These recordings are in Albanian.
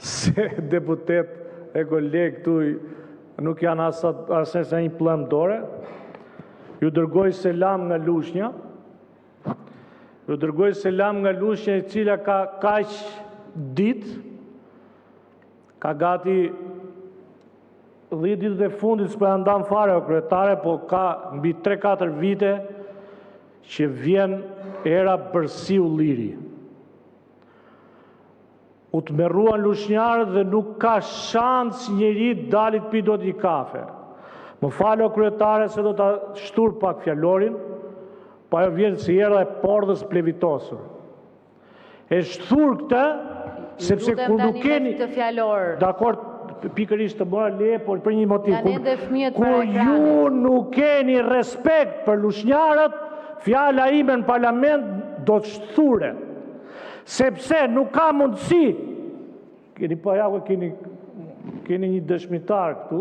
se deputet e koleg këtu nuk janë asë një plëm dore. Ju dërgoj selam nga Lushnja. Ju dërgoj selam nga Lushnja, e cila ka kaq ditë, ka gati 10 ditët e fundit s'po ja ndan fare o kryetare, po ka mbi 3-4 vite që vjen era Bërsiu Liri. U të merruan lushnjarët dhe nuk ka shans njeri dalit pi do t'i kafe. Më falo kryetare se do t'a shtur pak fjalorin, pa jo vjen si era e pordhës plevitosur. E shtur këtë, sepse kur nuk keni... Dakor, pikërisht të mora le, por për një motiv. Kur ju nuk keni respekt për lushnjarët, fjala ime në parlament do të shthure. Sepse nuk ka mundësi, keni një dëshmitar këtu,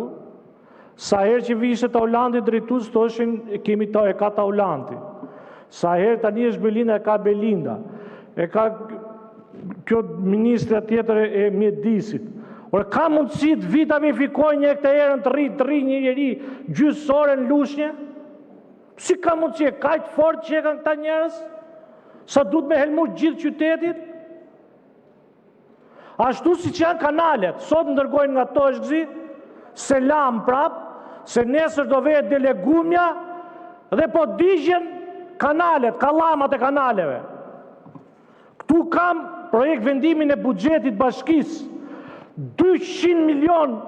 sa herë që vishë të Hollandit drejtues thoshin kemi e ka të Hollandi. Sa herë tani është Belinda e ka Belinda. E ka kjo ministra tjetër e mjedisit. Or ka mundësi të vi ta verifikoj një këtë erën të rri një njeri gjysore në Lushnjë? Si ka mundësi, ka të fort që e kanë këta njerëz? Sa duhet me helmu gjithë qytetit? Ashtu si që janë kanalet, sot ndërgojnë nga to është gzi, selam prap, se nesër do vejet delegumja dhe po digjen kanalet, kalamat e kanaleve. Këtu kam projekt vendimin e buxhetit bashkis, 200 milion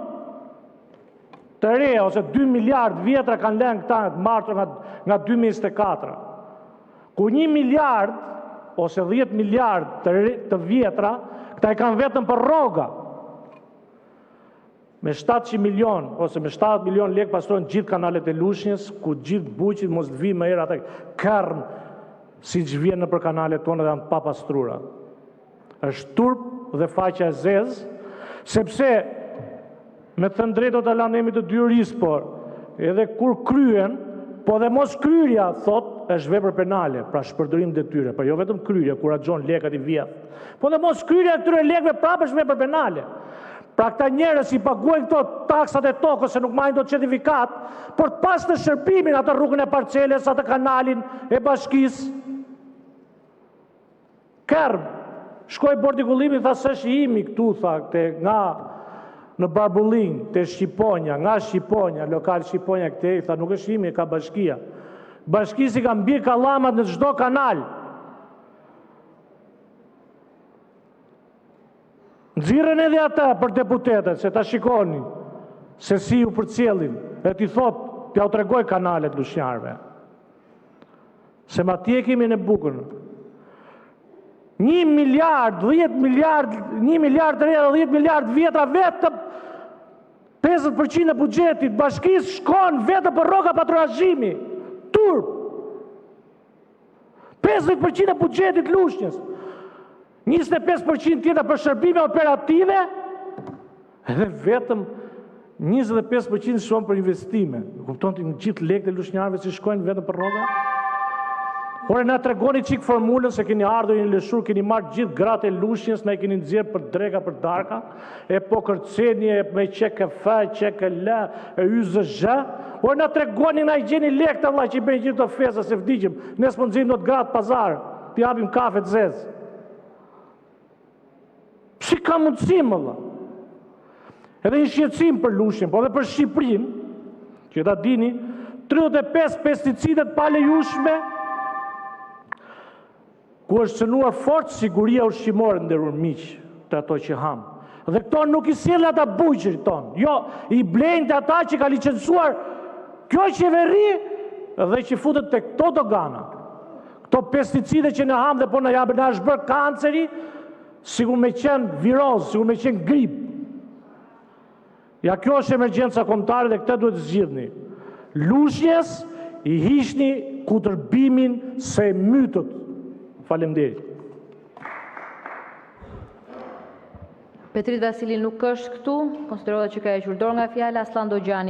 të re, ose 2 miliard vjetra kanë lënë këta të martur nga 2024. Ku 1 miliard, ose 10 miliard të vjetra, këta e kanë vetëm për rroga. Me 700 milion, ose me 70 milion lek pastrojnë gjithë kanalet e Lushnjës, ku gjithë buqit mos të vi më herë atë kërm, si që vjen në për kanalet tonë dhe janë pa pastrura. Është turp dhe faqja e zezë, sepse me thënë drejt do të lanemi të dyuris, por edhe kur kryen, po dhe mos kryerja, thot, është vepër penale, pra shpërdorim detyre, por jo vetëm kryerja, kur agjon lekat i vjetë. Po dhe mos kryerja këtyre lekve prapë është vepër penale. Pra këta njerëz i paguajnë këto taksat e tokës se nuk marrin dot certifikat, por pas të shërbimin atë rrugën e parceles, atë kanalin e bashkisë. Kërb, shkoj bordikullimi, tha se është imi këtu, tha, nga në Barbullin, të Shqiponja, nga Shqiponja, lokal Shqiponja këte, tha nuk është imi, ka bashkia. Bashkisi ka mbirë kallamat në çdo kanal. Nxirren edhe ata për deputetet, se ta shikoni, se si ju përcjellin, e ti thot, t'ja u tregoj kanalet lushnjarve. Se ma tje kemi në bukën. 1 miliard, 10 miliard, 1 miliard të rrë, 10 miliard vjetra vetëm 50% e buxhetit bashkisë shkon vetëm për rroga patronazhimi. Turp. 50% e buxhetit Lushnjës. 25% tjetër për shërbime operative, edhe vetëm 25% shkon për investime. Kupton ti në gjithë lekët e lushnjarëve si shkojnë vetëm për rroga? Ore na tregoni çik formulën se keni ardhur në Lëshur, keni marrë gjithë gratë e Lushnjës, na i keni nxjerr për dreka për darka, e po kërceni me QKF, QKL, e YZZ. Ore na tregoni na i gjeni lekët vëlla që i bëjnë gjithë këto festa se vdiqim. Ne s'po nxjerrim dot gratë pazar, t'i japim kafe të zezë. Si ka mundësi, mëlla? Edhe një shqetësim për Lushnjën, po edhe për Shqipërinë, që ta dini, 35 pesticidet pa lejueshme, ku është cënuar fort siguria ushqimore nderuar miq të ato që ham. Dhe këto nuk i sjellin ata buqërit tonë. Jo, i blejnë të ata që ka licencuar kjo qeveri dhe që futet tek këto dogana. Këto pesticide që ne ham dhe po na japin, na është bërë kanceri, sikur me qenë viroz, sikur me qenë grip. Ja, kjo është emergjenca kombëtare dhe këtë duhet të zgjidhni. Lushnjës i hiqni kutërbimin se mytët. Faleminderit. Petrit Vasili nuk është këtu, konsiderohet që ka hequr dorë nga fjala. Aslan Dogjani